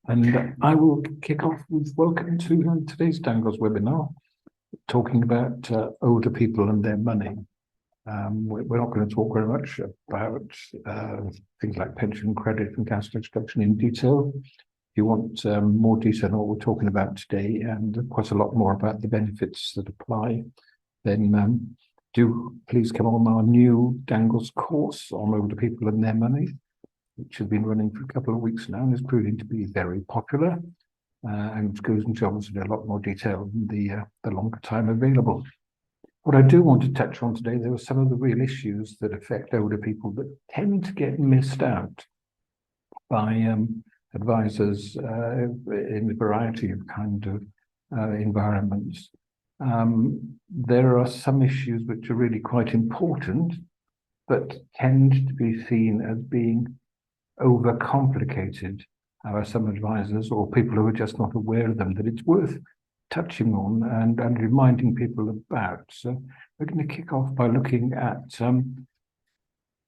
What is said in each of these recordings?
And I will kick off with welcome to today's Dangos webinar, talking about older people and their money. We're not going to talk very much about things like pension credit and gas deduction in detail. If you want more detail on what we're talking about today and quite a lot more about the benefits that apply, then do please come on our new Dangos course on older people and their money, which has been running for a couple of weeks now and is proving to be very popular, and goes into obviously a lot more detail than the longer time available. What I do want to touch on today, there are some of the real issues that affect older people that tend to get missed out by advisors in a variety of kind of environments. There are some issues which are really quite important, but tend to be seen as being overcomplicated by some advisors or people who are just not aware of them, that it's worth touching on and reminding people about. So we're going to kick off by looking at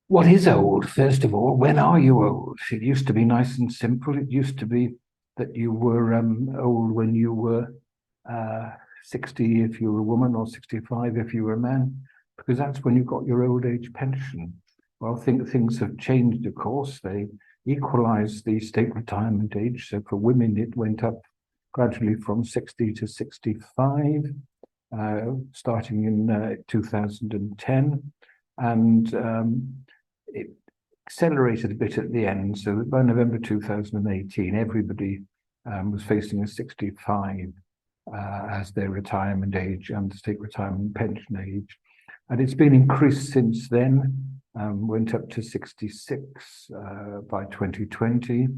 what is old, first of all. When are you old? It used to be nice and simple. It used to be that you were old when you were 60 if you were a woman, or 65 if you were a man, because that's when you got your old age pension. Well, I think things have changed, of course. They equalised the state retirement age. So for women, it went up gradually from 60 to 65, starting in 2010. And it accelerated a bit at the end. So by November 2018, everybody was facing a 65 as their retirement age and the state retirement pension age. And it's been increased since then. Went up to 66 by 2020,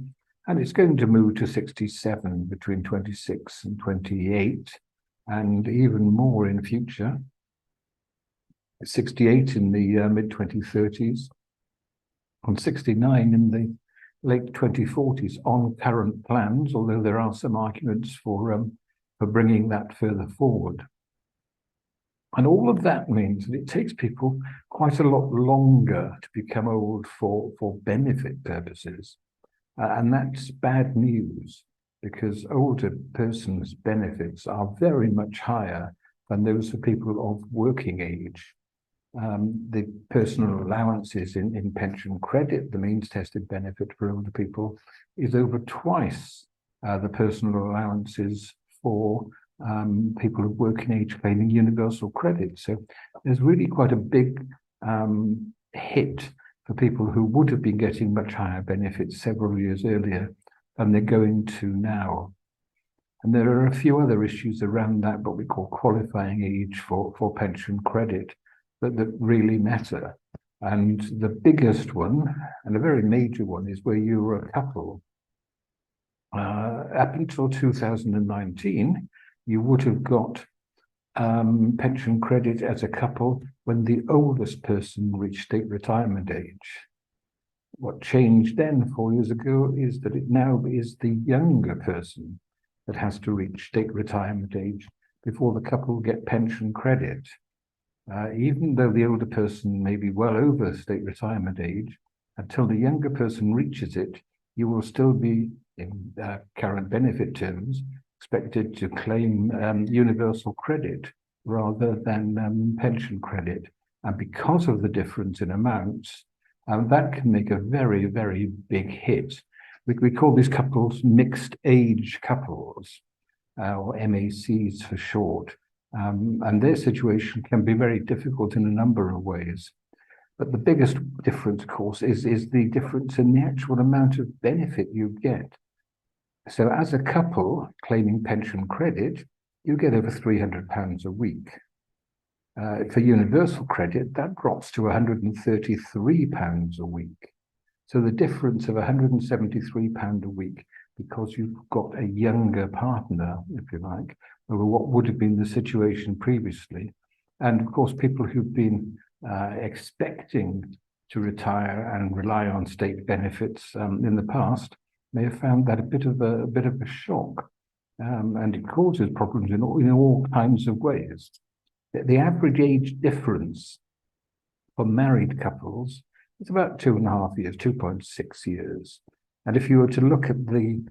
and it's going to move to 67 between 26 and 28, and even more in future. 68 in the mid-2030s, and 69 in the late 2040s on current plans, although there are some arguments for bringing that further forward. And all of that means that it takes people quite a lot longer to become old for benefit purposes. And that's bad news, because older persons' benefits are very much higher than those for people of working age. The personal allowances in pension credit, the means tested benefit for older people, is over twice the personal allowances for people of working age claiming universal credit. So there's really quite a big hit for people who would have been getting much higher benefits several years earlier than they're going to now. And there are a few other issues around that, what we call qualifying age for pension credit, that really matter. And the biggest one, and a very major one, is where you were a couple. Up until 2019, you would have got pension credit as a couple when the oldest person reached state retirement age. What changed then 4 years ago is that it now is the younger person that has to reach state retirement age before the couple get pension credit. Even though the older person may be well over state retirement age, until the younger person reaches it, you will still be, in current benefit terms, expected to claim universal credit rather than pension credit. And because of the difference in amounts, that can make a very, very big hit. We call these couples mixed age couples, or MACs for short. And their situation can be very difficult in a number of ways. But the biggest difference, of course, is the difference in the actual amount of benefit you get. So as a couple claiming pension credit, you get over £300 a week. For universal credit, that drops to £133 a week. So the difference of £173 a week, because you've got a younger partner, if you like, over what would have been the situation previously. And of course, people who've been expecting to retire and rely on state benefits in the past may have found that a bit of a shock, and it causes problems in all kinds of ways. The average age difference for married couples is about 2.5 years, 2.6 years. And if you were to look at the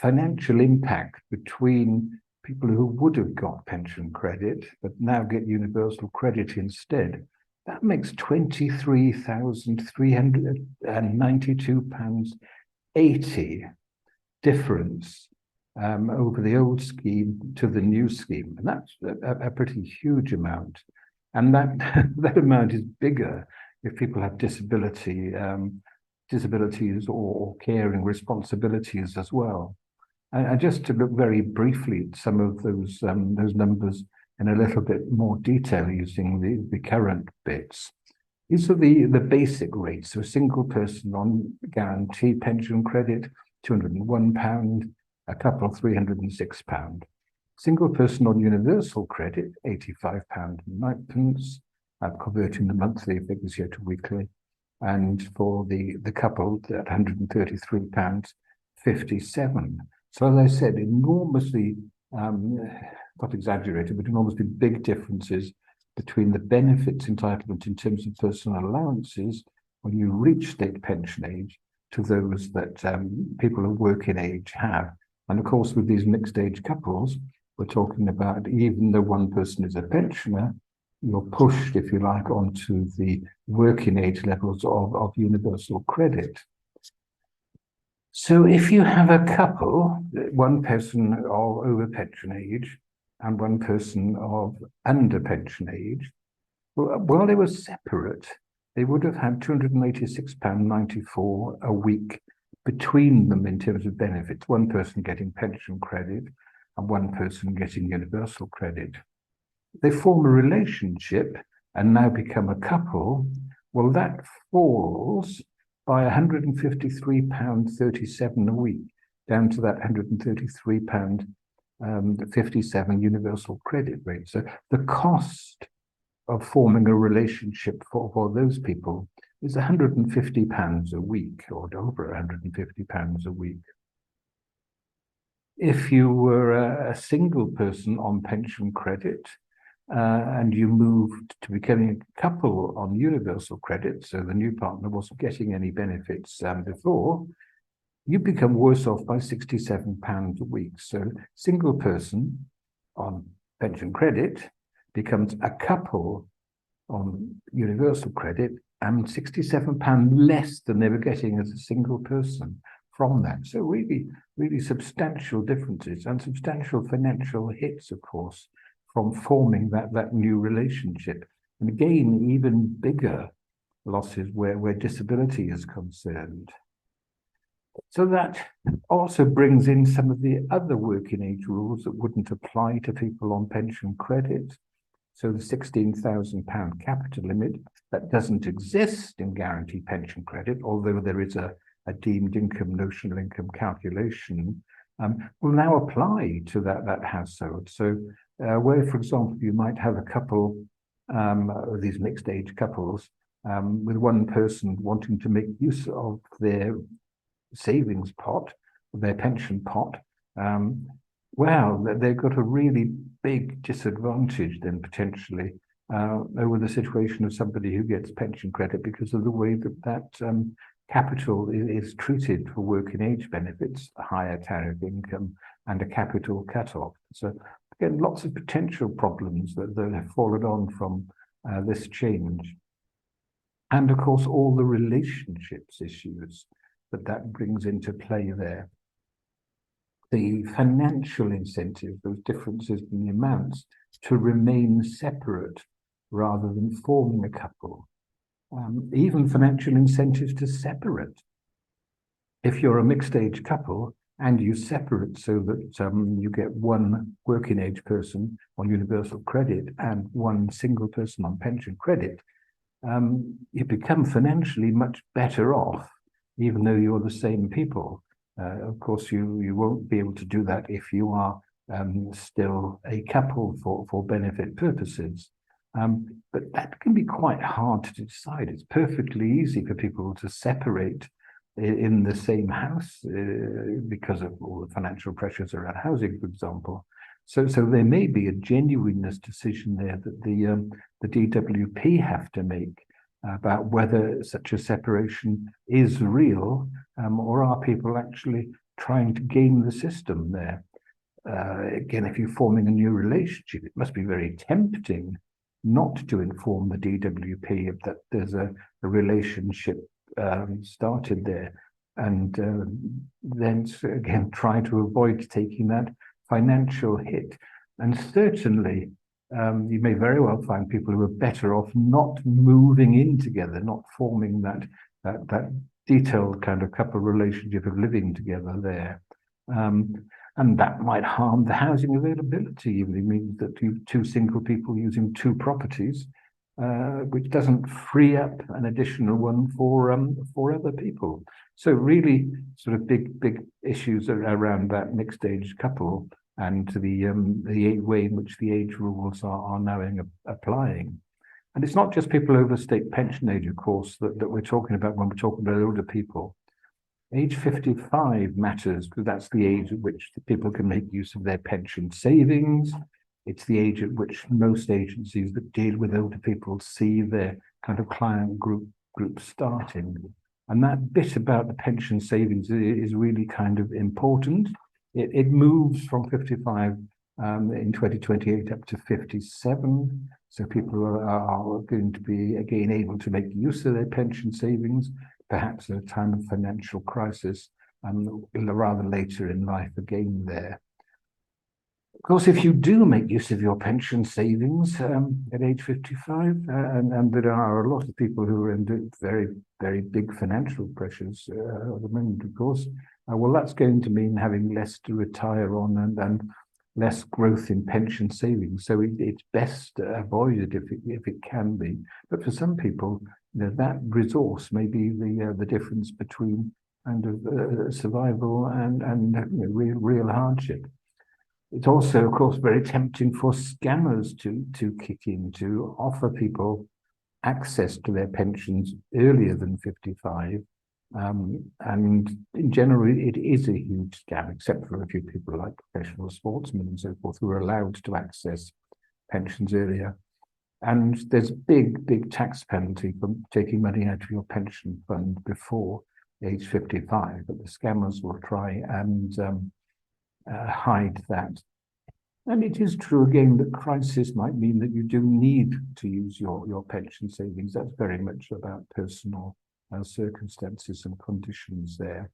financial impact between people who would have got pension credit but now get universal credit instead, that makes £23,392.80 difference over the old scheme to the new scheme. And that's a pretty huge amount. And that, that amount is bigger if people have disabilities or caring responsibilities as well. And just to look very briefly at some of those numbers in a little bit more detail using the current bits. These are the basic rates. So a single person on guaranteed pension credit, £201, a couple £306. Single person on universal credit, £85.09. I'm converting the monthly figures here to weekly. And for the couple, at £133.57. So as I said, enormously, not exaggerated, but enormously big differences between the benefits entitlement in terms of personal allowances when you reach state pension age to those that people of working age have. And of course, with these mixed age couples, we're talking about even though one person is a pensioner, you're pushed, if you like, onto the working age levels of universal credit. So if you have a couple, one person of over pension age and one person of under pension age, well, while they were separate, they would have had £286.94 a week between them in terms of benefits, one person getting pension credit and one person getting universal credit. They form a relationship and now become a couple. Well, that falls by £153.37 a week, down to that £133.57 universal credit rate. So the cost of forming a relationship for those people is £150 a week, or over £150 a week. If you were a single person on pension credit, and you moved to becoming a couple on universal credit, so the new partner wasn't getting any benefits before, you become worse off by £67 a week. So single person on pension credit becomes a couple on universal credit and £67 less than they were getting as a single person from that. So really, really substantial differences and substantial financial hits, of course, from forming that new relationship. And again, even bigger losses where disability is concerned. So that also brings in some of the other working age rules that wouldn't apply to people on pension credit. So the £16,000 capital limit that doesn't exist in guaranteed pension credit, although there is a deemed income, notional income calculation, will now apply to that household. So where, for example, you might have a couple, these mixed age couples, with one person wanting to make use of their savings pot, their pension pot, well, they've got a really big disadvantage then potentially over the situation of somebody who gets pension credit because of the way that capital is treated for working age benefits, a higher tariff income and a capital cutoff. So again, lots of potential problems that have fallen on from this change. And of course, all the relationships issues that brings into play there. The financial incentive, those differences in the amounts, to remain separate rather than forming a couple. Even financial incentives to separate. If you're a mixed age couple and you separate so that you get one working age person on universal credit and one single person on pension credit, you become financially much better off, even though you're the same people. Of course, you won't be able to do that if you are still a couple for benefit purposes. But that can be quite hard to decide. It's perfectly easy for people to separate in the same house because of all the financial pressures around housing, for example. So there may be a genuineness decision there that the DWP have to make about whether such a separation is real, or are people actually trying to game the system there. Again, if you're forming a new relationship, it must be very tempting not to inform the DWP that there's a relationship started there, and then again try to avoid taking that financial hit. And certainly, you may very well find people who are better off not moving in together, not forming that detailed kind of couple relationship of living together there. And that might harm the housing availability. Even it means that you two single people using two properties, which doesn't free up an additional one for other people. So really, sort of big issues around that mixed age couple and the way in which the age rules are now applying. And it's not just people over state pension age, of course, that we're talking about when we're talking about older people. Age 55 matters because that's the age at which people can make use of their pension savings. It's the age at which most agencies that deal with older people see their kind of client group starting. And that bit about the pension savings is really kind of important. It moves from 55 in 2028 up to 57. So people are going to be, again, able to make use of their pension savings, perhaps at a time of financial crisis, rather later in life again there. Of course, if you do make use of your pension savings at age 55, and there are a lot of people who are under very, very big financial pressures at the moment, of course, well, that's going to mean having less to retire on and less growth in pension savings. So it's best avoided if it can be. But for some people, that resource may be the difference between kind of survival and real hardship. It's also, of course, very tempting for scammers to kick in, to offer people access to their pensions earlier than 55. And in general, it is a huge scam, except for a few people like professional sportsmen and so forth who are allowed to access pensions earlier. And there's a big tax penalty for taking money out of your pension fund before age 55, but the scammers will try and hide that. And it is true again that crisis might mean that you do need to use your pension savings. That's very much about personal circumstances and conditions there.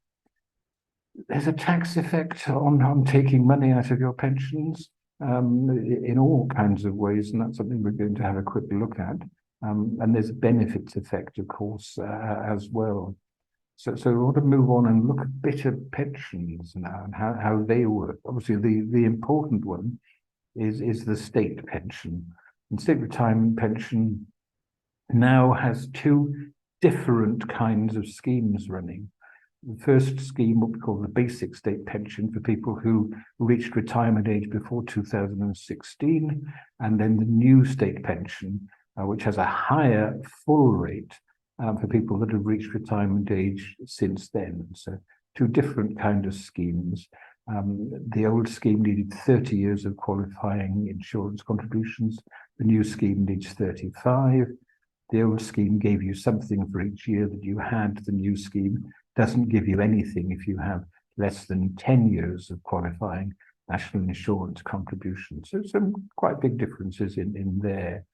There's a tax effect on taking money out of your pensions in all kinds of ways, and that's something we're going to have a quick look at. And there's a benefits effect, of course, as well. So we want to move on and look a bit at pensions now and how they work. Obviously, the important one is the state pension. And state retirement pension now has two different kinds of schemes running. The first scheme, what we call the basic state pension for people who reached retirement age before 2016, and then the new state pension, which has a higher full rate for people that have reached retirement age since then. So two different kind of schemes. The old scheme needed 30 years of qualifying insurance contributions. The new scheme needs 35. The old scheme gave you something for each year that you had. The new scheme doesn't give you anything if you have less than 10 years of qualifying national insurance contributions. So some quite big differences in there.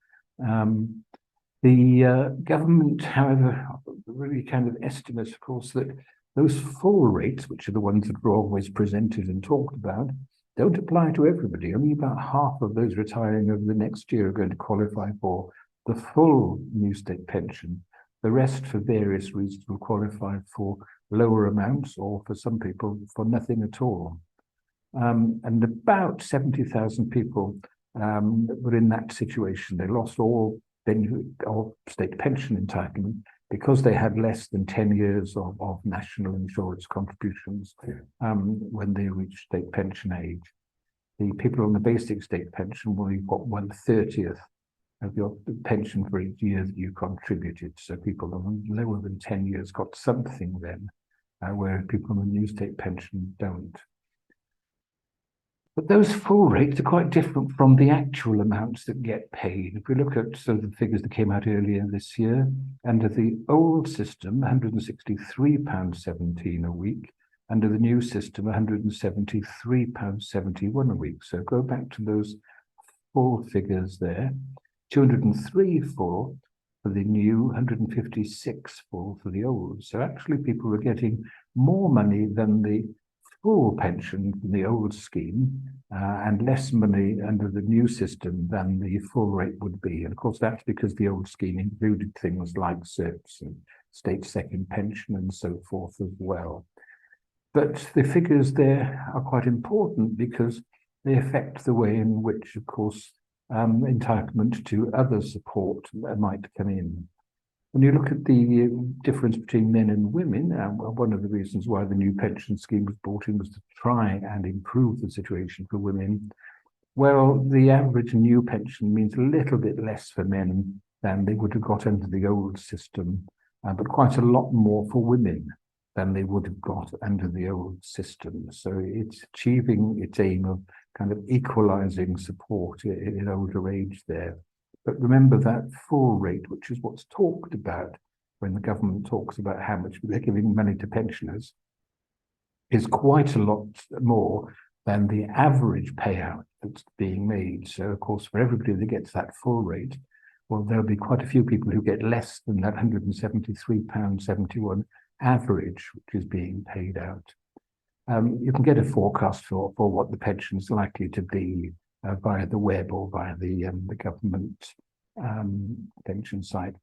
The government, however, really kind of estimates, of course, that those full rates, which are the ones that are always presented and talked about, don't apply to everybody. Only about half of those retiring over the next year are going to qualify for the full new state pension. The rest, for various reasons, will qualify for lower amounts, or for some people, for nothing at all. And about 70,000 people were in that situation. They lost all state pension entitlement because they had less than 10 years of national insurance contributions when they reached state pension age. The people on the basic state pension will have got 1/30 of your pension for each year that you contributed. So people on lower than 10 years got something then, where people on the new state pension don't. But those full rates are quite different from the actual amounts that get paid. If we look at sort of the figures that came out earlier this year, under the old system, £163.17 a week, Under the new system, £173.71 a week. So go back to those full figures there. 203 full for the new, 156 full for the old. So actually people are getting more money than the full pension from the old scheme and less money under the new system than the full rate would be. And of course, that's because the old scheme included things like SIPs and state second pension and so forth as well. But the figures there are quite important because they affect the way in which, of course, entitlement to other support might come in. When you look at the difference between men and women, one of the reasons why the new pension scheme was brought in was to try and improve the situation for women. Well, the average new pension means a little bit less for men than they would have got under the old system, but quite a lot more for women than they would have got under the old system. So it's achieving its aim of kind of equalizing support in older age there. But remember that full rate, which is what's talked about when the government talks about how much they're giving money to pensioners, is quite a lot more than the average payout that's being made. So, of course, for everybody that gets that full rate, well, there'll be quite a few people who get less than that £173.71 average, which is being paid out. You can get a forecast for what the pension is likely to be via the web or via the government pension site.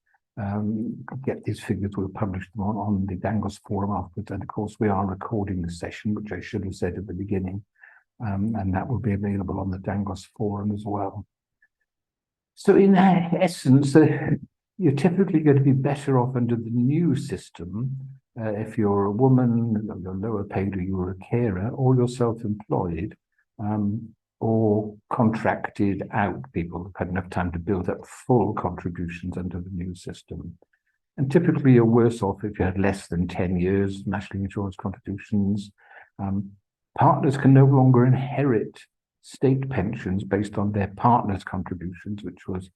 Get these figures, we'll publish them on the Dangos forum afterwards. And of course, we are recording the session, which I should have said at the beginning, and that will be available on the Dangos forum as well. So in essence, you're typically going to be better off under the new system if you're a woman, you're lower paid, or you're a carer, or you're self-employed, or contracted out people who've had enough time to build up full contributions under the new system. And typically you're worse off if you had less than 10 years national insurance contributions. Partners can no longer inherit state pensions based on their partner's contributions, which was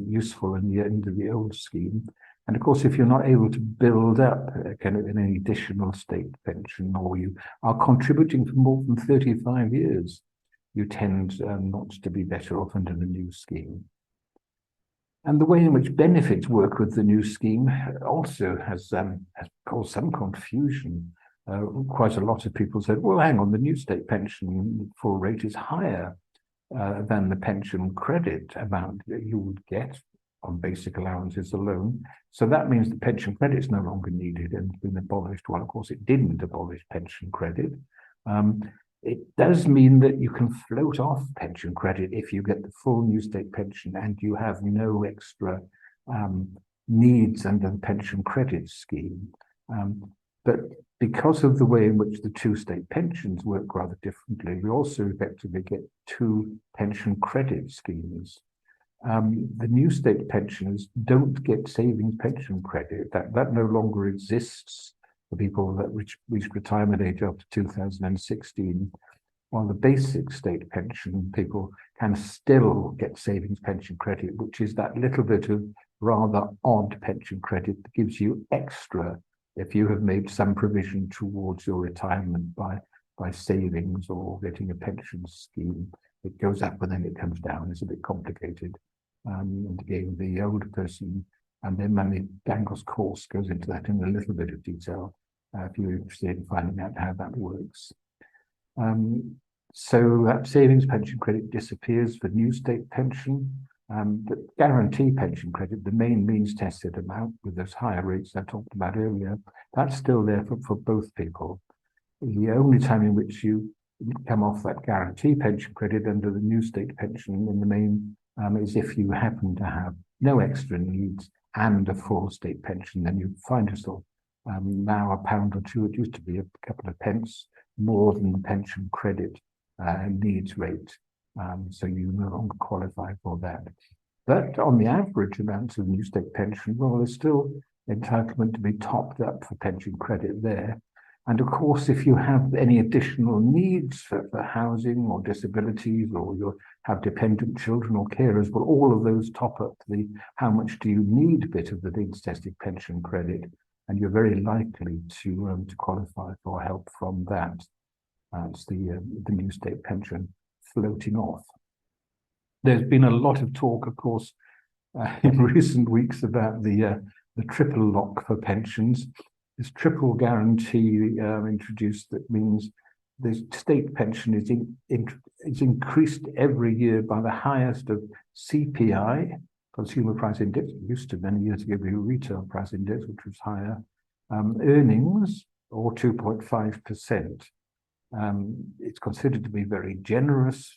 useful in the end of the old scheme. And of course, if you're not able to build up kind of an additional state pension, or you are contributing for more than 35 years, you tend not to be better off under the new scheme. And the way in which benefits work with the new scheme also has caused some confusion. Quite a lot of people said, well, hang on, the new state pension full rate is higher than the pension credit amount that you would get on basic allowances alone. So that means the pension credit is no longer needed and has been abolished. Well, of course, it didn't abolish pension credit. It does mean that you can float off pension credit if you get the full new state pension and you have no extra needs under the pension credit scheme. But because of the way in which the two state pensions work rather differently, we also effectively get two pension credit schemes. The new state pensioners don't get savings pension credit. That no longer exists for people that reach retirement age after 2016, while the basic state pension people can still get savings pension credit, which is that little bit of rather odd pension credit that gives you extra if you have made some provision towards your retirement by savings or getting a pension scheme. It goes up and then it comes down. It's a bit complicated. And again, the older person and their money Dangos course goes into that in a little bit of detail if you're interested in finding out how that works. So that savings pension credit disappears for new state pension. But guarantee pension credit, the main means tested amount with those higher rates I talked about earlier, that's still there for both people. The only time in which you come off that guarantee pension credit under the new state pension in the main is if you happen to have no extra needs and a full state pension, then you find yourself now £1 or £2, it used to be a couple of pence more than the pension credit needs rate. So you no longer qualify for that. But on the average amounts of new state pension, well, there's still entitlement to be topped up for pension credit there. And of course, if you have any additional needs for housing or disabilities, or you have dependent children or carers, well, all of those top up the how much do you need bit of the needs tested pension credit. and you're very likely to qualify for help from that. It's the new state pension floating off. There's been a lot of talk, of course, in recent weeks about the triple lock for pensions. This triple guarantee introduced that means the state pension is increased every year by the highest of CPI, Consumer Price Index. It used to many years ago be a retail price index, which was higher, earnings, or 2.5%. It's considered to be very generous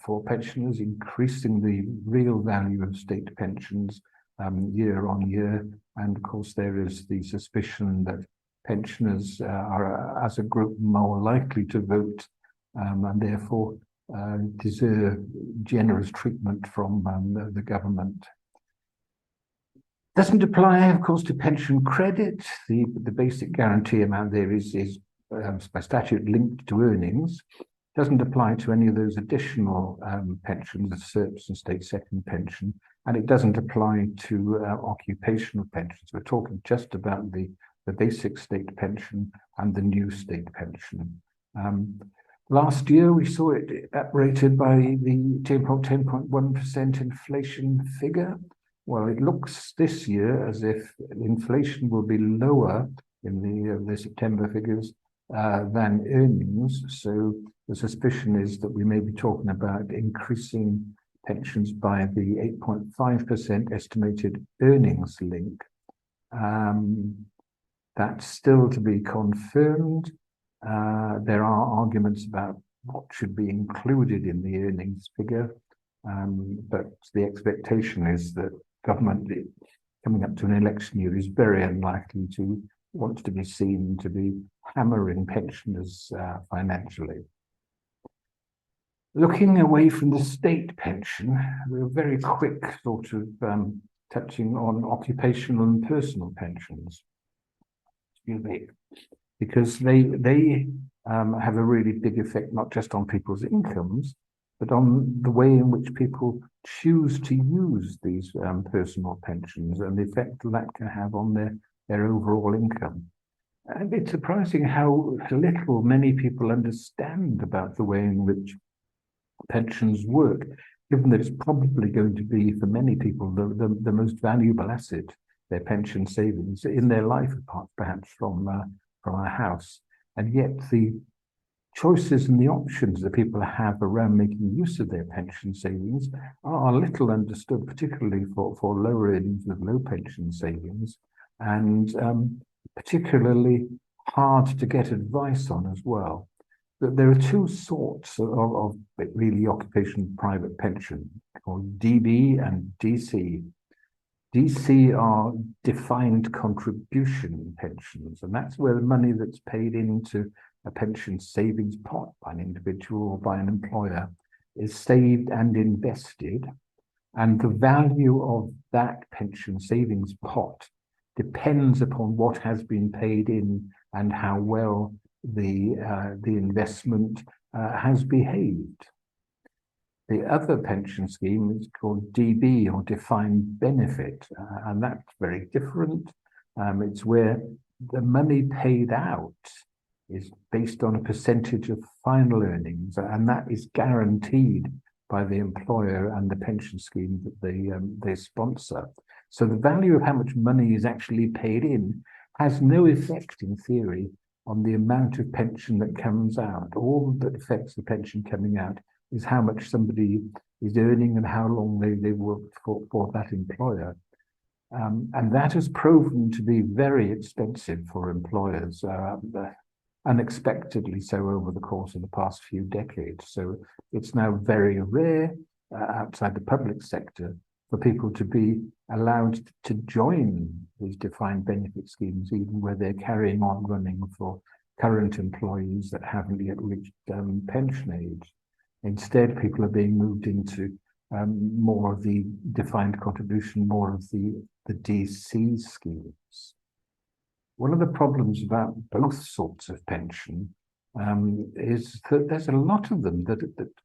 for pensioners, increasing the real value of state pensions year on year. And of course, there is the suspicion that pensioners are, as a group, more likely to vote and therefore deserve generous treatment from the government. Doesn't apply, of course, to pension credit. The basic guarantee amount there is by statute linked to earnings. Doesn't apply to any of those additional pensions, the SERPs and state second pension, and it doesn't apply to occupational pensions. We're talking just about the basic state pension and the new state pension. Last year, we saw it evaporated by the 10.1% inflation figure. Well, it looks this year as if inflation will be lower in the September figures than earnings. So the suspicion is that we may be talking about increasing pensions by the 8.5% estimated earnings link. That's still to be confirmed. There are arguments about what should be included in the earnings figure, but the expectation is that government, coming up to an election year, is very unlikely to want to be seen to be hammering pensioners financially. Looking away from the state pension, we're very quick sort of touching on occupational and personal pensions. Excuse me. Because they have a really big effect, not just on people's incomes, but on the way in which people choose to use these personal pensions and the effect that can have on their overall income. And it's surprising how little many people understand about the way in which pensions work, given that it's probably going to be, for many people, the most valuable asset, their pension savings in their life, apart perhaps from a house. And yet the choices and the options that people have around making use of their pension savings are little understood, particularly for lower earnings with low pension savings, and particularly hard to get advice on as well. But there are two sorts of really occupational private pension, called DB and DC. DC are defined contribution pensions, and that's where the money that's paid into a pension savings pot by an individual or by an employer is saved and invested, and the value of that pension savings pot depends upon what has been paid in and how well the investment has behaved. The other pension scheme is called DB, or defined benefit, and that's very different. It's where the money paid out is based on a percentage of final earnings, and that is guaranteed by the employer and the pension scheme that they sponsor. So the value of how much money is actually paid in has no effect, in theory, on the amount of pension that comes out. All that affects the pension coming out is how much somebody is earning and how long they worked for that employer. And that has proven to be very expensive for employers, unexpectedly so over the course of the past few decades. So it's now very rare outside the public sector for people to be allowed to join these defined benefit schemes, even where they're carrying on running for current employees that haven't yet reached pension age. Instead, people are being moved into more of the defined contribution, more of the DC schemes. One of the problems about both sorts of pension is that there's a lot of them that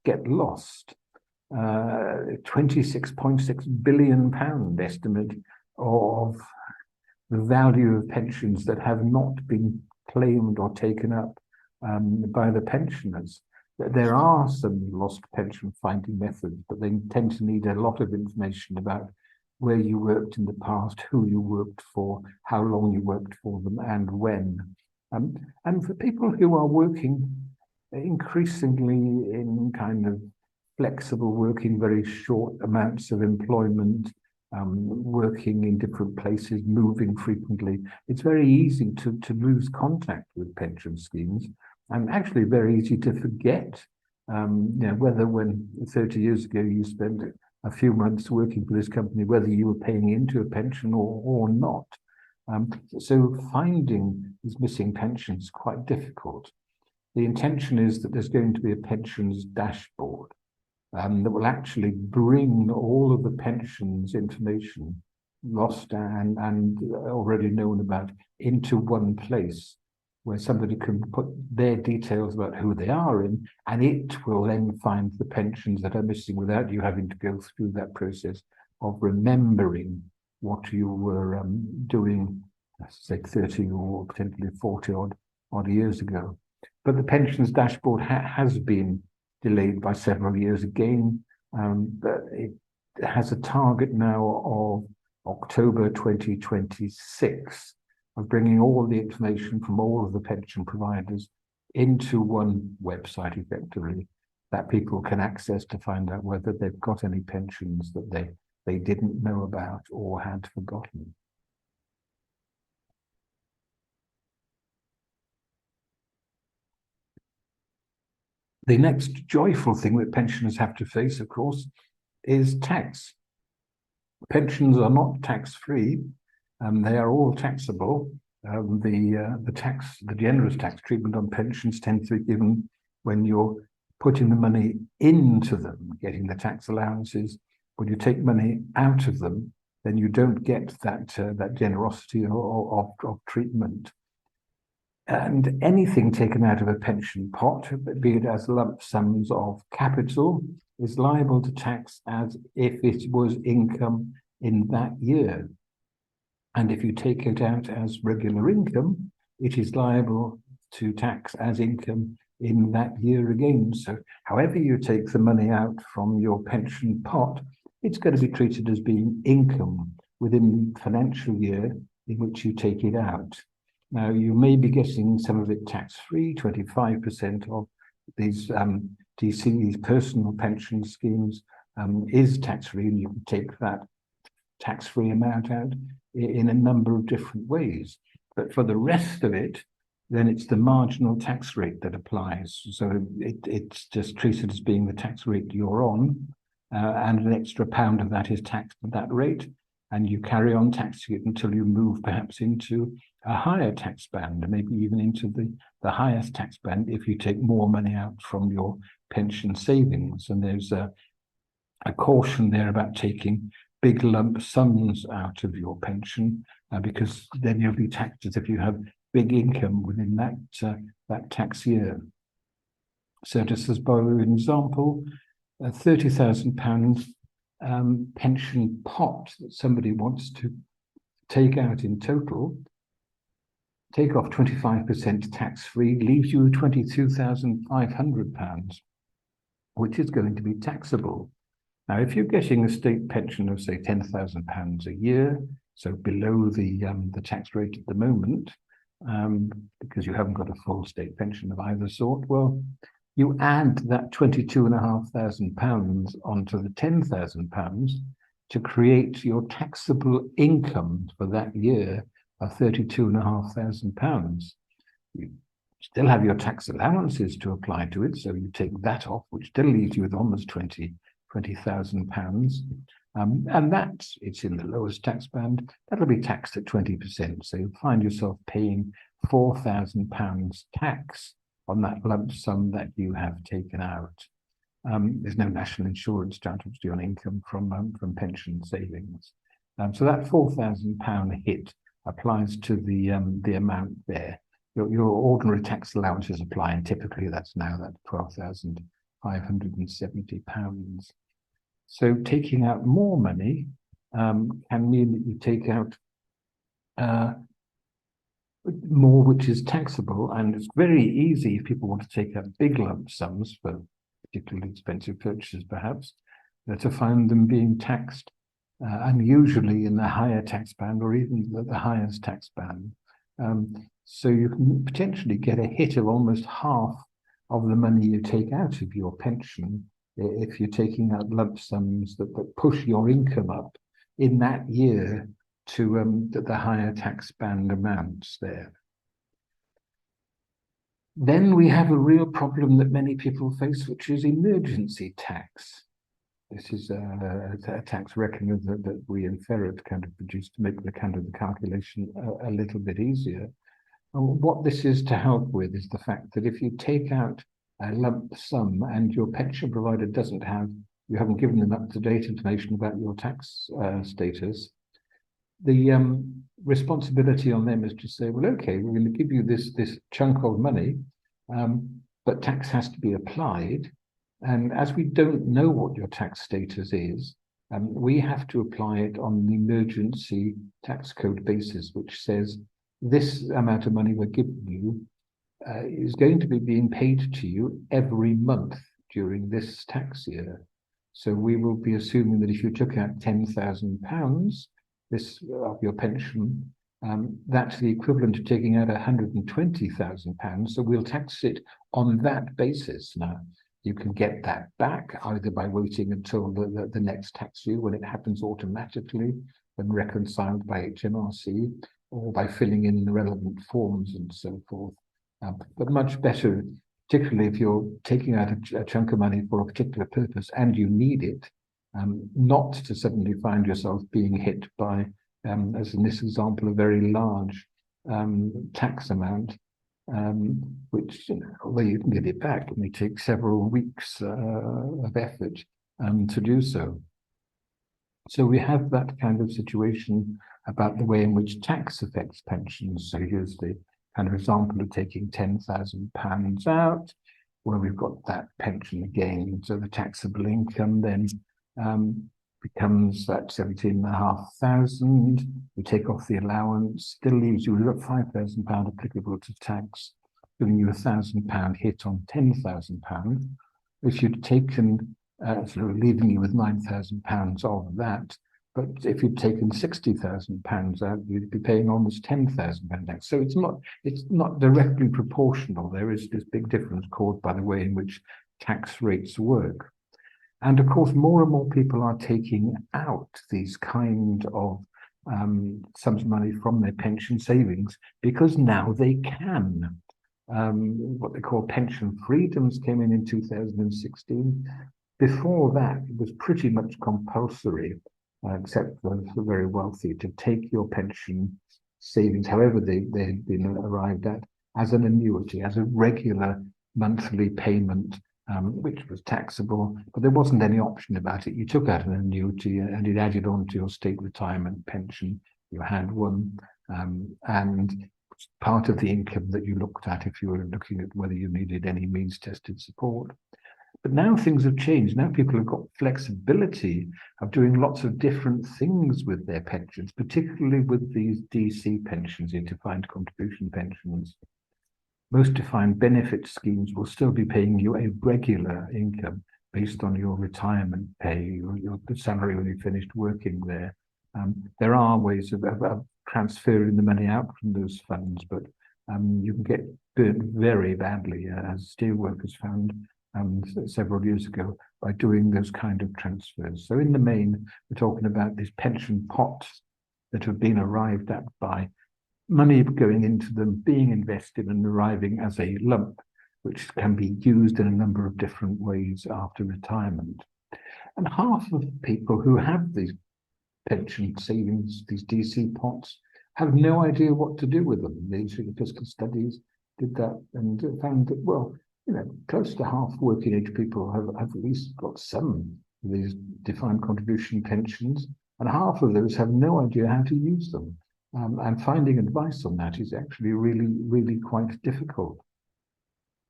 get lost. £26.6 billion estimate of the value of pensions that have not been claimed or taken up by the pensioners. There are some lost pension finding methods, but they tend to need a lot of information about where you worked in the past, who you worked for, how long you worked for them, and when. And for people who are working increasingly in kind of flexible working, very short amounts of employment, working in different places, moving frequently, it's very easy to lose contact with pension schemes, and actually very easy to forget, whether when 30 years ago you spent a few months working for this company, whether you were paying into a pension or not. So finding these missing pensions is quite difficult. The intention is that there's going to be a pensions dashboard that will actually bring all of the pensions information, lost and already known about, into one place where somebody can put their details about who they are in, and it will then find the pensions that are missing without you having to go through that process of remembering what you were doing, say 30 or potentially 40 odd years ago. But the pensions dashboard has been delayed by several years again, but it has a target now of October 2026 of bringing all the information from all of the pension providers into one website effectively that people can access to find out whether they've got any pensions that they didn't know about or had forgotten. The next joyful thing that pensioners have to face, of course, is tax. Pensions are not tax-free. They are all taxable. The generous tax treatment on pensions tends to be given when you're putting the money into them, getting the tax allowances. When you take money out of them, then you don't get that generosity of treatment. And anything taken out of a pension pot, be it as lump sums of capital, is liable to tax as if it was income in that year. And if you take it out as regular income, it is liable to tax as income in that year again. So however you take the money out from your pension pot, it's going to be treated as being income within the financial year in which you take it out. Now, you may be getting some of it tax-free. 25% of these these personal pension schemes is tax-free, and you can take that tax-free amount out in a number of different ways. But for the rest of it, then it's the marginal tax rate that applies. So it's just treated as being the tax rate you're on, and an extra £1 of that is taxed at that rate. And you carry on taxing it until you move perhaps into a higher tax band, maybe even into the highest tax band if you take more money out from your pension savings. And there's a caution there about taking big lump sums out of your pension, because then you'll be taxed as if you have big income within that tax year. So just as by an example, a £30,000 pension pot that somebody wants to take out in total, take off 25% tax-free, leaves you £22,500, which is going to be taxable. Now, if you're getting a state pension of, say, £10,000 a year, so below the tax rate at the moment, because you haven't got a full state pension of either sort, well, you add that £22,500 onto the £10,000 to create your taxable income for that year of £32,500. You still have your tax allowances to apply to it, so you take that off, which still leaves you with almost £20,000. And it's in the lowest tax band. That'll be taxed at 20%. So you'll find yourself paying £4,000 tax on that lump sum that you have taken out. There's no national insurance charge, obviously, on income from pension savings. So that £4,000 hit applies to the amount there. Your ordinary tax allowances apply, and typically that's now that £12,570. So taking out more money can mean that you take out more which is taxable, and it's very easy if people want to take out big lump sums for particularly expensive purchases, perhaps, to find them being taxed unusually in the higher tax band or even the highest tax band. So you can potentially get a hit of almost half of the money you take out of your pension if you're taking out lump sums that push your income up in that year to the higher tax band amounts there. Then we have a real problem that many people face, which is emergency tax. This is a tax reckoner that we in Ferret kind of produced to make the kind of the calculation a little bit easier. And what this is to help with is the fact that if you take out a lump sum and your pension provider you haven't given them up-to-date information about your tax status, the responsibility on them is to say, well, okay, we're going to give you this chunk of money, but tax has to be applied. And as we don't know what your tax status is, we have to apply it on the emergency tax code basis, which says this amount of money we're giving you is going to be being paid to you every month during this tax year. So we will be assuming that if you took out £10,000 of your pension, that's the equivalent of taking out £120,000. So we'll tax it on that basis. Now, you can get that back either by waiting until the next tax year when it happens automatically when reconciled by HMRC, or by filling in the relevant forms and so forth. But much better, particularly if you're taking out a chunk of money for a particular purpose and you need it, not to suddenly find yourself being hit by, as in this example, a very large tax amount, which, although you can get it back, it may take several weeks of effort to do so. So we have that kind of situation about the way in which tax affects pensions. So here's the kind of example of taking £10,000 out, where we've got that pension again. So the taxable income then becomes that 17,500. We take off the allowance, still leaves you with £5,000 applicable to tax, giving you £1,000 hit on £10,000. If you'd taken, sort of leaving you with £9,000 of that, but if you'd taken £60,000 out, you'd be paying almost £10,000 tax. So it's not directly proportional. There is this big difference caused by the way in which tax rates work. And of course, more and more people are taking out these kind of sums of money from their pension savings because now they can. What they call pension freedoms came in 2016. Before that, it was pretty much compulsory, except for the very wealthy, to take your pension savings, however they had been arrived at, as an annuity, as a regular monthly payment, which was taxable, but there wasn't any option about it. You took out an annuity and it added on to your state retirement pension. You had one, and part of the income that you looked at if you were looking at whether you needed any means-tested support. But now things have changed. Now people have got flexibility of doing lots of different things with their pensions, particularly with these DC pensions, defined contribution pensions. Most defined benefit schemes will still be paying you a regular income based on your retirement pay, your salary when you finished working there. There are ways of transferring the money out from those funds, but you can get burnt very badly, as steelworkers found several years ago, by doing those kind of transfers. So in the main, we're talking about these pension pots that have been arrived at by money going into them, being invested and arriving as a lump, which can be used in a number of different ways after retirement. And half of people who have these pension savings, these DC pots, have no idea what to do with them. The Institute of Fiscal Studies did that and found that, well, close to half working age people have at least got some of these defined contribution pensions, and half of those have no idea how to use them. And finding advice on that is actually really, really quite difficult.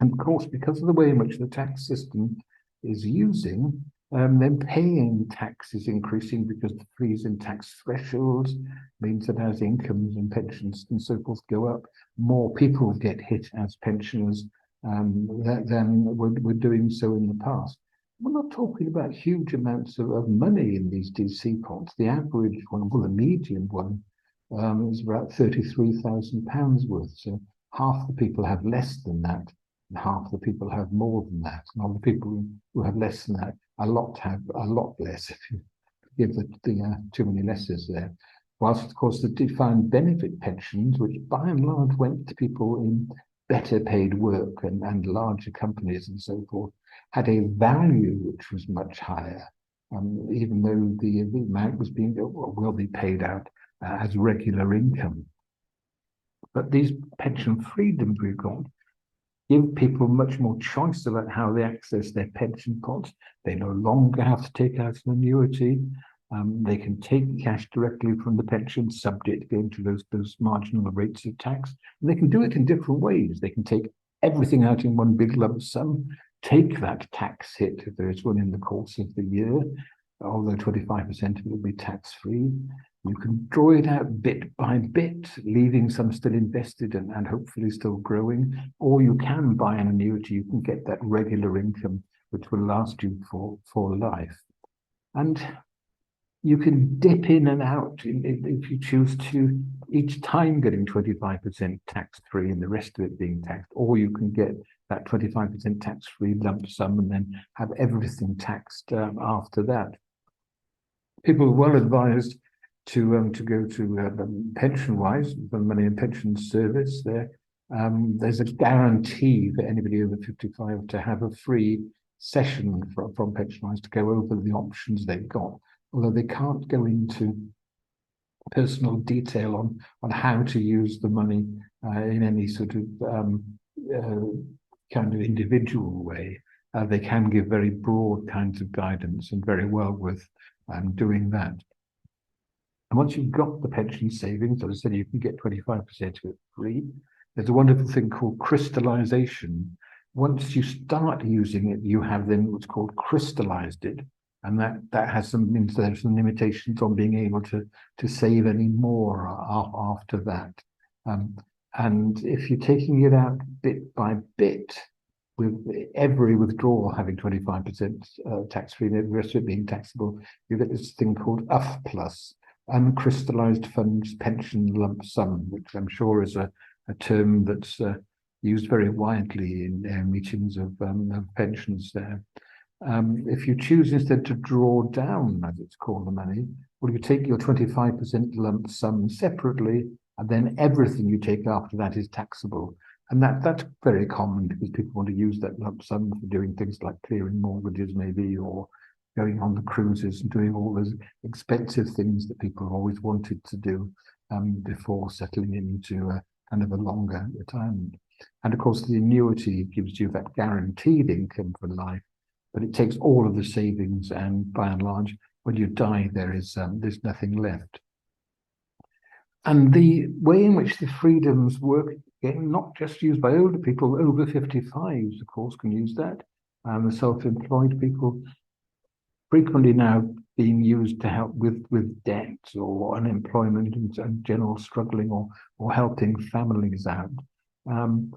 And of course, because of the way in which the tax system is using Then paying tax is increasing because the freeze in tax thresholds means that as incomes and pensions and so forth go up, more people get hit as pensioners than we're doing so in the past. We're not talking about huge amounts of money in these DC pots. The average one, well, the median one, is about £33,000 worth. So half the people have less than that, and half the people have more than that. And all the people who have less than that, have a lot less, if you give the too many lessons there. Whilst, of course, the defined benefit pensions, which by and large went to people in better paid work and larger companies and so forth, had a value which was much higher, even though the amount was will be paid out as regular income. But these pension freedoms we've got give people much more choice about how they access their pension pots. They no longer have to take out an annuity. They can take cash directly from the pension, subject again to those marginal rates of tax. And they can do it in different ways. They can take everything out in one big lump sum, take that tax hit if there is one in the course of the year, although 25% of it will be tax-free. You can draw it out bit by bit, leaving some still invested and hopefully still growing, or you can buy an annuity. You can get that regular income, which will last you for life. And you can dip in and out if you choose to, each time getting 25% tax-free and the rest of it being taxed, or you can get that 25% tax-free lump sum and then have everything taxed after that. People are well advised to go to pension-wise, the Money and Pension Service there. There's a guarantee for anybody over 55 to have a free session from pension-wise to go over the options they've got, although they can't go into personal detail on how to use the money in any sort of kind of individual way. They can give very broad kinds of guidance and very well worth doing that. And once you've got the pension savings, as I said, you can get 25% of it free. There's a wonderful thing called crystallization. Once you start using it, you have then what's called crystallized it. And that has means there's some limitations on being able to save any more after that. And if you're taking it out bit by bit, with every withdrawal having 25% tax-free and the rest of it being taxable, you get this thing called UF plus, uncrystallized funds pension lump sum, which I'm sure is a term that's used very widely in meetings of pensions there. If you choose instead to draw down, as it's called, the money, well, you take your 25% lump sum separately, and then everything you take after that is taxable. And that's very common because people want to use that lump sum for doing things like clearing mortgages, maybe, or going on the cruises and doing all those expensive things that people have always wanted to do before settling into a kind of a longer retirement. And of course, the annuity gives you that guaranteed income for life, but it takes all of the savings, and by and large, when you die, there's nothing left. And the way in which the freedoms work, again, not just used by older people, over 55s, of course, can use that. The self-employed people frequently now being used to help with debt or unemployment and general struggling or helping families out. And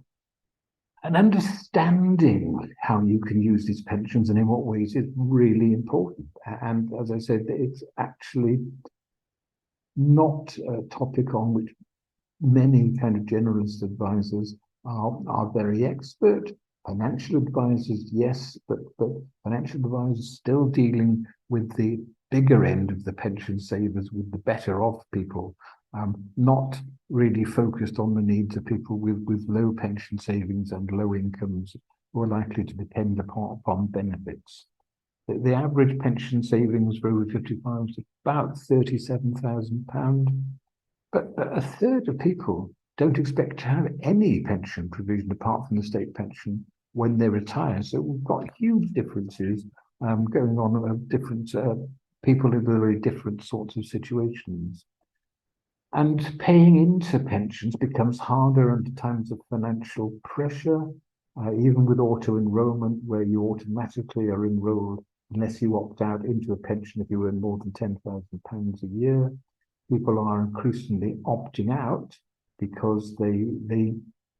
understanding how you can use these pensions and in what ways is really important. And as I said, it's actually not a topic on which many kind of generalist advisors are very expert. Financial advisors, yes, but financial advisors still dealing with the bigger end of the pension savers, with the better off people, not really focused on the needs of people with low pension savings and low incomes who are likely to depend upon benefits. The average pension savings for over 55 is about £37,000, but a third of people don't expect to have any pension provision apart from the state pension when they retire. So we've got huge differences going on of different people in very different sorts of situations. And paying into pensions becomes harder under times of financial pressure, even with auto-enrollment, where you automatically are enrolled unless you opt out into a pension if you earn more than £10,000 a year. People are increasingly opting out because they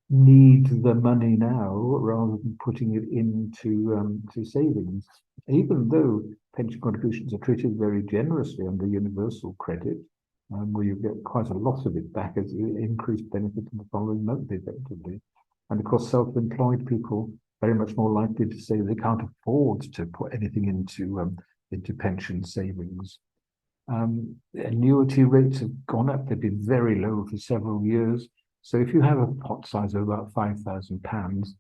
need the money now rather than putting it into to savings. Even though pension contributions are treated very generously under universal credit, where you get quite a lot of it back as increased benefit in the following month, effectively. And of course, self-employed people very much more likely to say they can't afford to put anything into pension savings. Annuity rates have gone up. They've been very low for several years. So if you have a pot size of about £5,000,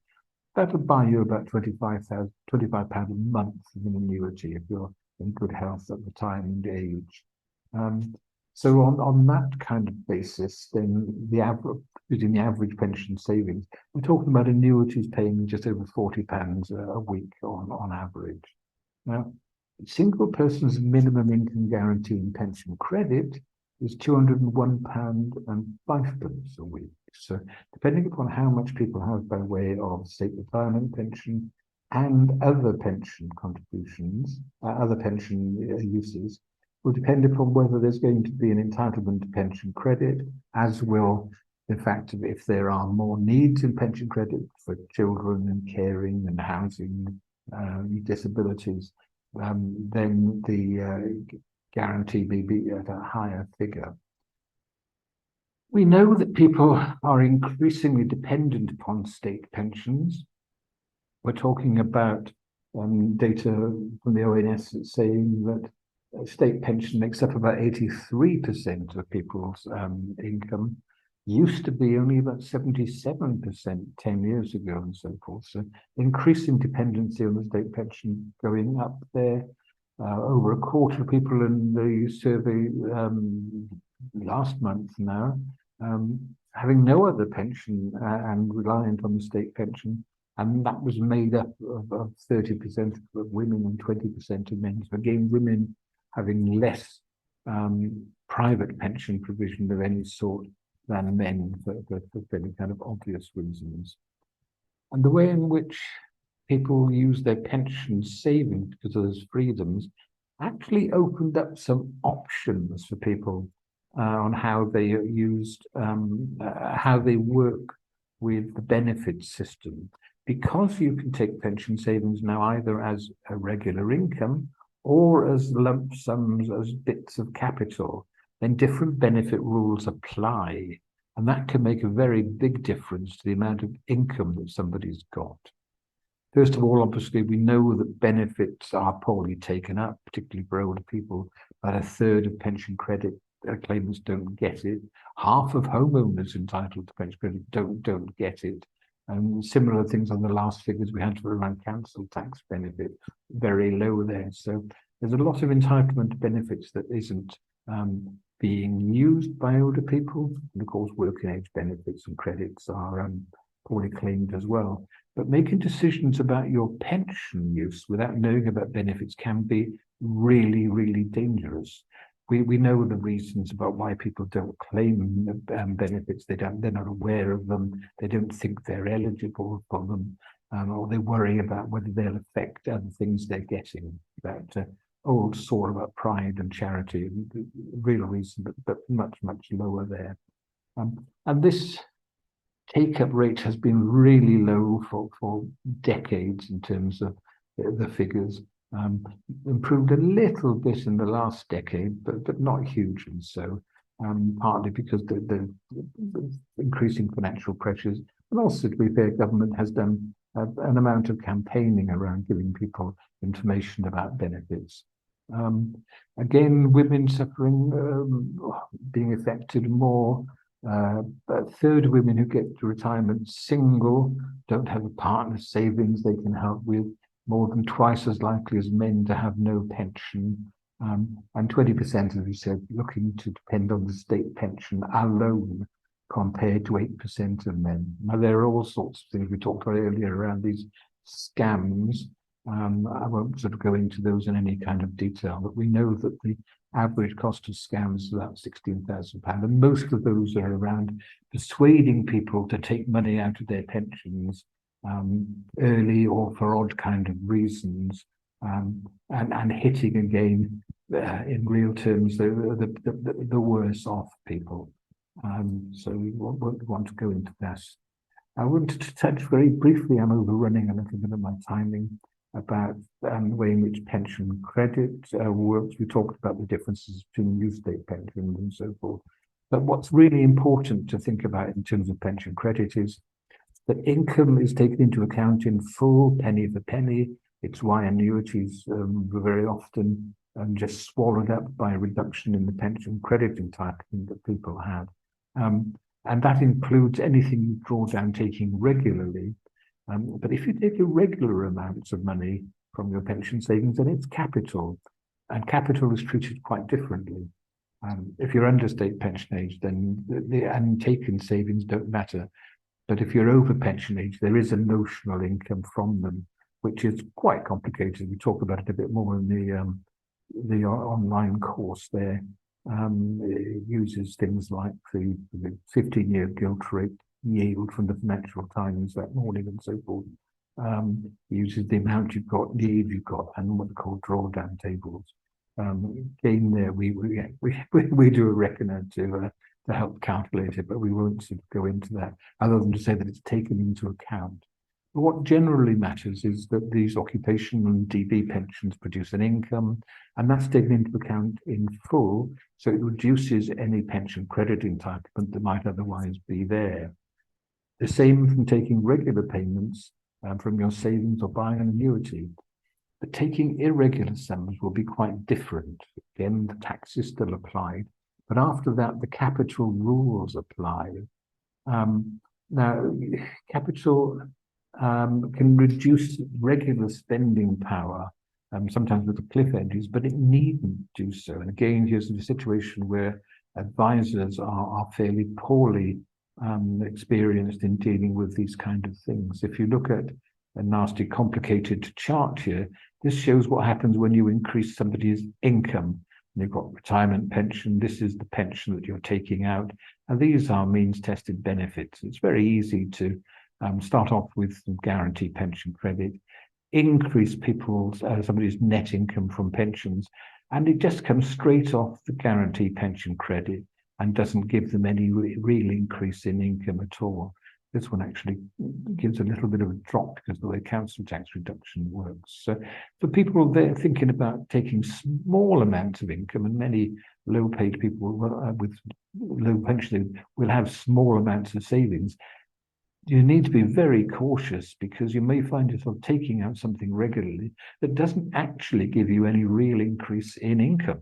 that'll buy you about £25 a month in an annuity if you're in good health at retirement age. So on that kind of basis, then using the average pension savings, we're talking about annuities paying just over £40 a week on average. Now, single person's minimum income guarantee and pension credit is £201.05 a week. So depending upon how much people have by way of state retirement pension and other pension contributions, other pension uses, will depend upon whether there's going to be an entitlement to pension credit, as will the fact of if there are more needs in pension credit for children and caring and housing, disabilities, then the guarantee may be at a higher figure. We know that people are increasingly dependent upon state pensions. We're talking about data from the ONS saying that state pension makes up about 83% of people's income. Used to be only about 77% 10 years ago and so forth. So increasing dependency on the state pension going up there. Over a quarter of people in the survey last month now having no other pension and reliant on the state pension. And that was made up of 30% of women and 20% of men. So again, women having less private pension provision of any sort than men for fairly kind of obvious reasons. And the way in which people use their pension savings because of those freedoms actually opened up some options for people on how they used, how they work with the benefit system. Because you can take pension savings now either as a regular income or as lump sums, as bits of capital, then different benefit rules apply. And that can make a very big difference to the amount of income that somebody's got. First of all, obviously, we know that benefits are poorly taken up, particularly for older people. About a third of pension credit claimants don't get it. Half of homeowners entitled to pension credit don't get it. And similar things on the last figures we had for around council tax benefit, very low there. So there's a lot of entitlement benefits that isn't being used by older people. And of course, working age benefits and credits are poorly claimed as well. But making decisions about your pension use without knowing about benefits can be really, really dangerous. We know the reasons about why people don't claim benefits. They're not aware of them. They don't think they're eligible for them, or they worry about whether they'll affect other things they're getting. That old saw about pride and charity, the real reason, but much, much lower there. And this take-up rate has been really low for decades in terms of the figures. Improved a little bit in the last decade, but not hugely so, partly because the increasing financial pressures, and also, to be fair, government has done an amount of campaigning around giving people information about benefits. Again, women suffering, being affected more. A third of women who get to retirement single, don't have a partner savings they can help with, more than twice as likely as men to have no pension, and 20%, as we said, looking to depend on the state pension alone, compared to 8% of men. Now, there are all sorts of things we talked about earlier around these scams. I won't sort of go into those in any kind of detail, but we know that the average cost of scams is about £16,000, and most of those are around persuading people to take money out of their pensions early or for odd kind of reasons, and hitting again in real terms the worse off people. So we won't want to go into that. I wanted to touch very briefly, I'm overrunning a little bit of my timing, about the way in which pension credit works. We talked about the differences between new state pensions and so forth. But what's really important to think about in terms of pension credit is that income is taken into account in full, penny for penny. It's why annuities were very often just swallowed up by a reduction in the pension credit entitlement that people had. And that includes anything you draw down taking regularly. But if you take irregular amounts of money from your pension savings, then it's capital. And capital is treated quite differently. If you're under state pension age, then the untaken savings don't matter. But if you're over pension age, there is a notional income from them, which is quite complicated. We talk about it a bit more in the online course there. It uses things like the 15-year gilt rate yield from the Financial Times that morning and so forth. Uses the amount you've got, the age you've got, and what they call drawdown tables. Again, there we do a reckoner to help calculate it, but we won't sort of go into that, other than to say that it's taken into account. But what generally matters is that these occupational and DB pensions produce an income, and that's taken into account in full, so it reduces any pension credit entitlement that might otherwise be there. The same from taking regular payments from your savings or buying an annuity. But taking irregular sums will be quite different. Again, the tax is still applied, but after that, the capital rules apply. Now, capital can reduce regular spending power, sometimes with the cliff edges, but it needn't do so. And again, here's a situation where advisors are fairly poorly experienced in dealing with these kind of things. If you look at a nasty, complicated chart here, this shows what happens when you increase somebody's income. They've got retirement pension. This is the pension that you're taking out. And these are means-tested benefits. It's very easy to start off with some guaranteed pension credit, increase somebody's net income from pensions, and it just comes straight off the guaranteed pension credit and doesn't give them any real increase in income at all. This one actually gives a little bit of a drop because of the way council tax reduction works. So for people they're thinking about taking small amounts of income, and many low-paid people with low pension will have small amounts of savings, you need to be very cautious, because you may find yourself taking out something regularly that doesn't actually give you any real increase in income.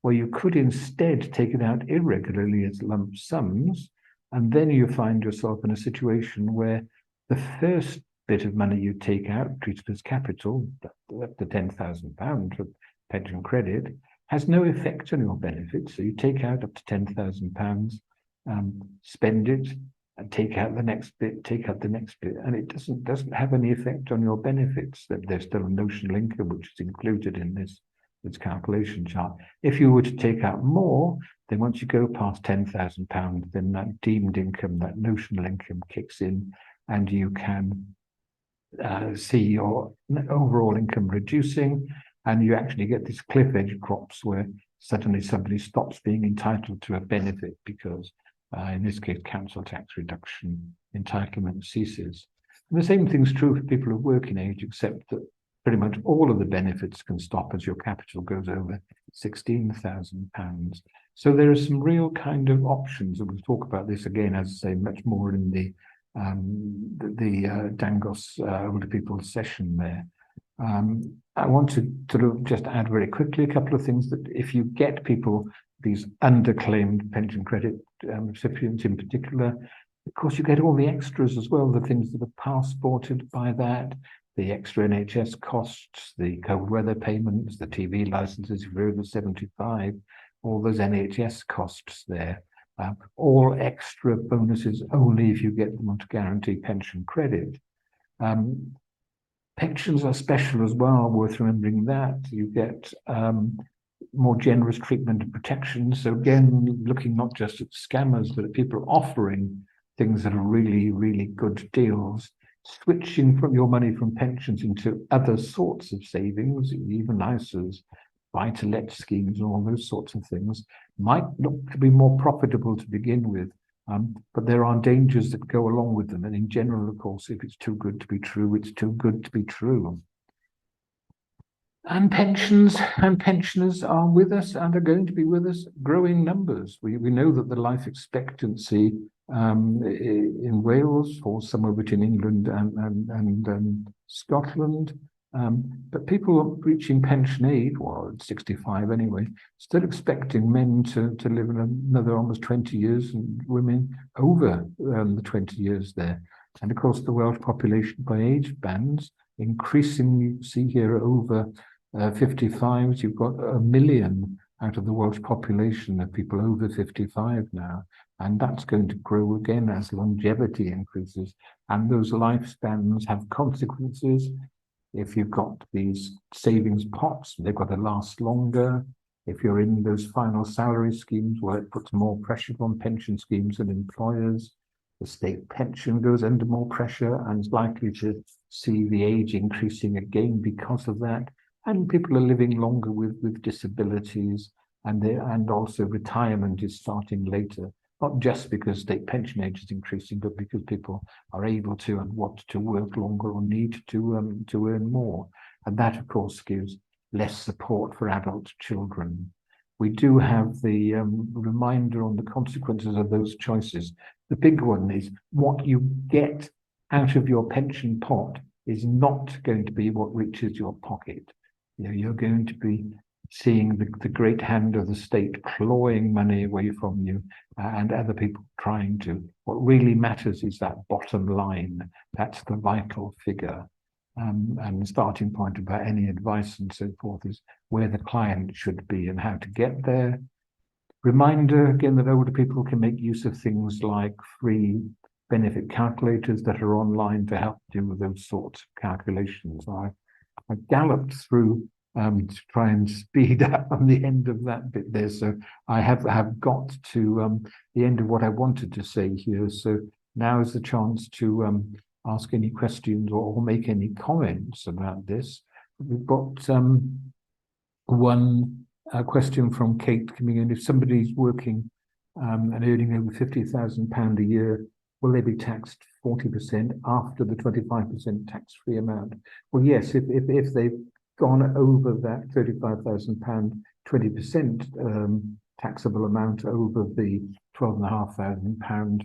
Well, you could instead take it out irregularly as lump sums, and then you find yourself in a situation where the first bit of money you take out, treated as capital, up to £10,000 of pension credit, has no effect on your benefits. So you take out up to £10,000, spend it, and take out the next bit, take out the next bit, and it doesn't have any effect on your benefits. That there's still a notional income which is included in this calculation chart. If you were to take out more, then once you go past £10,000, then that deemed income, that notional income kicks in, and you can see your overall income reducing, and you actually get this cliff edge drops where suddenly somebody stops being entitled to a benefit because in this case, council tax reduction entitlement ceases. And the same thing's true for people of working age, except that pretty much all of the benefits can stop as your capital goes over £16,000. So there are some real kind of options, and we'll talk about this again, as I say, much more in the Dangos older people session there. I want to sort of just add very quickly a couple of things, that if you get people, these underclaimed pension credit recipients in particular, of course you get all the extras as well, the things that are passported by that, the extra NHS costs, the cold weather payments, the TV licenses if you're over 75, all those NHS costs there, all extra bonuses only if you get them onto guaranteed pension credit. Pensions are special as well, worth remembering that. You get more generous treatment and protection. So again, looking not just at scammers, but at people offering things that are really, really good deals. switching from your money from pensions into other sorts of savings, even ISAs, buy-to-let schemes, and all those sorts of things, might look to be more profitable to begin with. But there are dangers that go along with them. And in general, of course, if it's too good to be true, it's too good to be true. And pensions and pensioners are with us and are going to be with us growing numbers. We know that the life expectancy in Wales falls somewhere between England and Scotland. But people reaching pension age, well, at 65 anyway, still expecting men to live another almost 20 years and women over the 20 years there. And of course, the Welsh population by age bands increasing. You see here over 55s, you've got 1 million out of the Welsh population of people over 55 now. And that's going to grow again as longevity increases. And those lifespans have consequences. If you've got these savings pots, they've got to last longer. If you're in those final salary schemes, well, it puts more pressure on pension schemes and employers. The state pension goes under more pressure and is likely to see the age increasing again because of that. And people are living longer with disabilities, and also retirement is starting later. Not just because state pension age is increasing, but because people are able to and want to work longer or need to earn more. And that, of course, gives less support for adult children. We do have the reminder on the consequences of those choices. The big one is what you get out of your pension pot is not going to be what reaches your pocket. You're going to be seeing the great hand of the state clawing money away from you and other people trying to. What really matters is that bottom line. That's the vital figure. And the starting point about any advice and so forth is where the client should be and how to get there. Reminder again that older people can make use of things like free benefit calculators that are online to help do with those sorts of calculations. I galloped through to try and speed up on the end of that bit there. So I have got to the end of what I wanted to say here. So now is the chance to ask any questions or make any comments about this. We've got one question from Kate coming in. If somebody's working and earning over £50,000 a year, will they be taxed 40% after the 25% tax-free amount? Well, yes, if they've gone over that £35,000, 20% taxable amount over the £12,500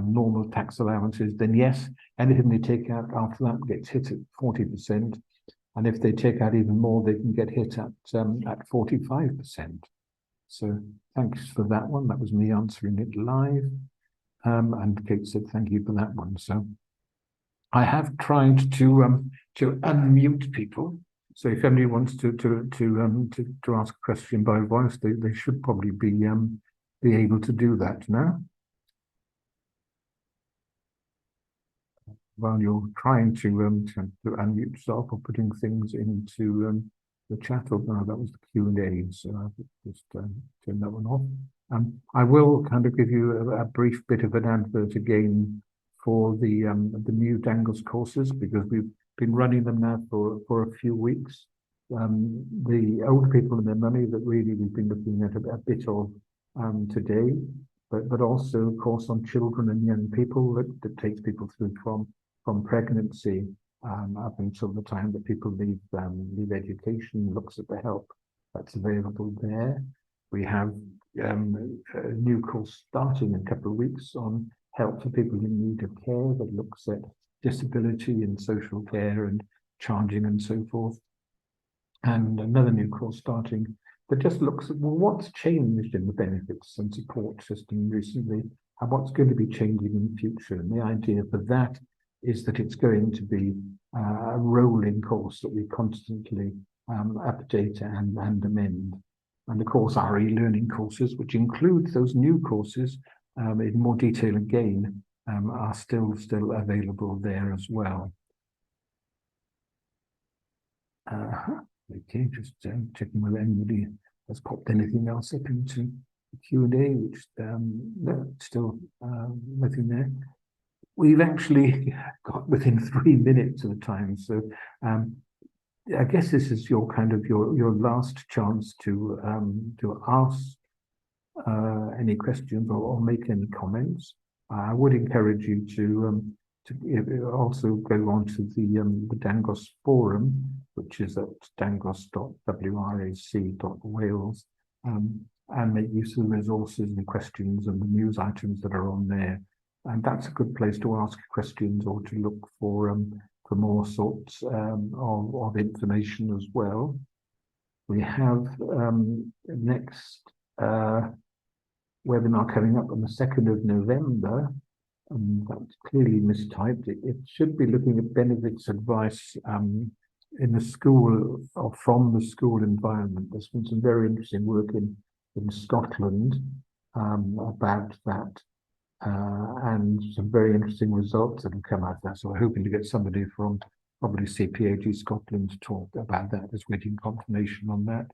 normal tax allowances, then yes, anything they take out after that gets hit at 40%. And if they take out even more, they can get hit at 45%. So thanks for that one. That was me answering it live. And Kate said, thank you for that one. So I have tried to unmute people. So if anybody wants to ask a question by voice, they should probably be able to do that now. While you're trying to unmute yourself or putting things into the chat, or no, that was the Q&A, so I'll just turn that one off. I will kind of give you a brief bit of an advert again for the new Dangos courses, because we've been running them now for a few weeks. The older people and their money that really we've been looking at a bit of today, but also, of course, on children and young people that takes people through from pregnancy up until the time that people leave education, looks at the help that's available there. We have a new course starting in a couple of weeks on help for people in need of care that looks at disability and social care and charging and so forth. And another new course starting that just looks at, well, what's changed in the benefits and support system recently and what's going to be changing in the future. And the idea for that is that it's going to be a rolling course that we constantly update and amend. And of course, our e-learning courses, which include those new courses in more detail again, are still available there as well. Okay, just checking whether anybody has popped anything else up into the Q&A, which no, still nothing there. we've actually got within 3 minutes of the time, so I guess this is your kind of your last chance to ask any questions or make any comments. I would encourage you to also go on to the Dangos forum, which is at dangos.wrac.wales, and make use of the resources and questions and the news items that are on there. And that's a good place to ask questions or to look for more sorts of information as well. We have next webinar coming up on the 2nd of November. That's clearly mistyped. It should be looking at benefits advice in the school or from the school environment. There's been some very interesting work in Scotland about that, and some very interesting results that have come out of that. So we're hoping to get somebody from probably CPAG Scotland to talk about that. There's waiting confirmation on that.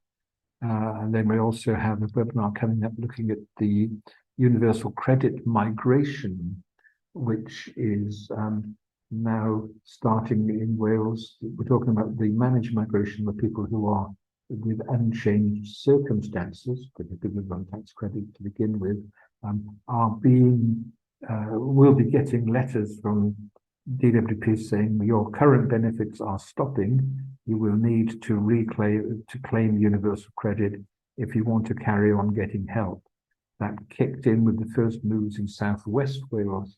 And then we also have a webinar coming up looking at the universal credit migration, which is now starting in Wales. We're talking about the managed migration of people who are with unchanged circumstances, particularly on tax credit to begin with, will be getting letters from DWP saying your current benefits are stopping. You will need to claim universal credit if you want to carry on getting help. That kicked in with the first moves in South West Wales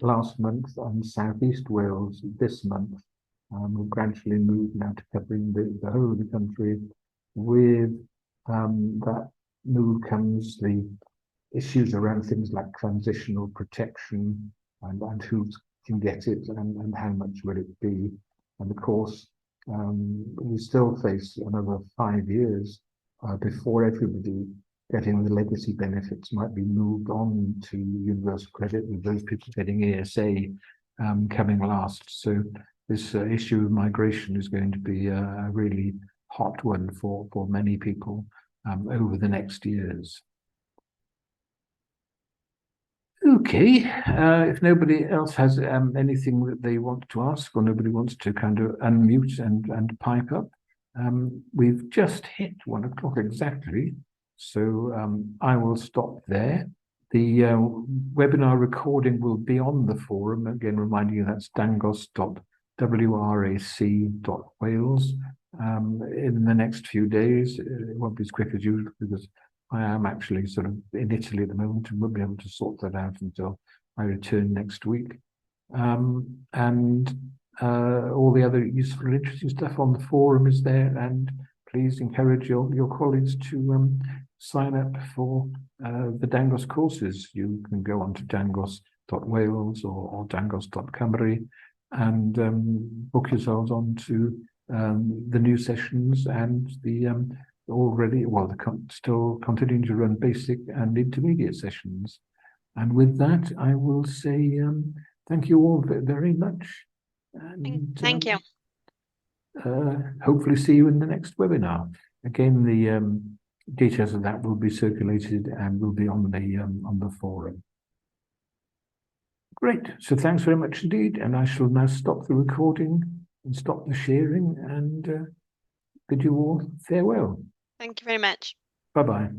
last month and South East Wales this month. We've gradually moved now to covering the whole of the country. With that move comes the issues around things like transitional protection and who can get it and how much will it be. And of course, we still face another 5 years before everybody getting the legacy benefits might be moved on to universal credit, with those people getting ESA coming last. So this issue of migration is going to be a really hot one for many people over the next years. Okay, if nobody else has anything that they want to ask, or nobody wants to kind of unmute and pipe up, we've just hit 1 o'clock exactly, so I will stop there. The webinar recording will be on the forum, again reminding you that's dangos.wrac.wales. In the next few days. It won't be as quick as usual because I am actually sort of in Italy at the moment and won't be able to sort that out until I return next week. And all the other useful and interesting stuff on the forum is there, and please encourage your colleagues to sign up for the Dangos courses. You can go on to dangos.wales or dangos.cymru and book yourselves on to the new sessions and the still continuing to run basic and intermediate sessions. And with that, I will say thank you all very much. And, thank you. Hopefully see you in the next webinar. Again, the details of that will be circulated and will be on the forum. Great. So thanks very much indeed. And I shall now stop the recording and stop the sharing and bid you all farewell. Thank you very much. Bye-bye.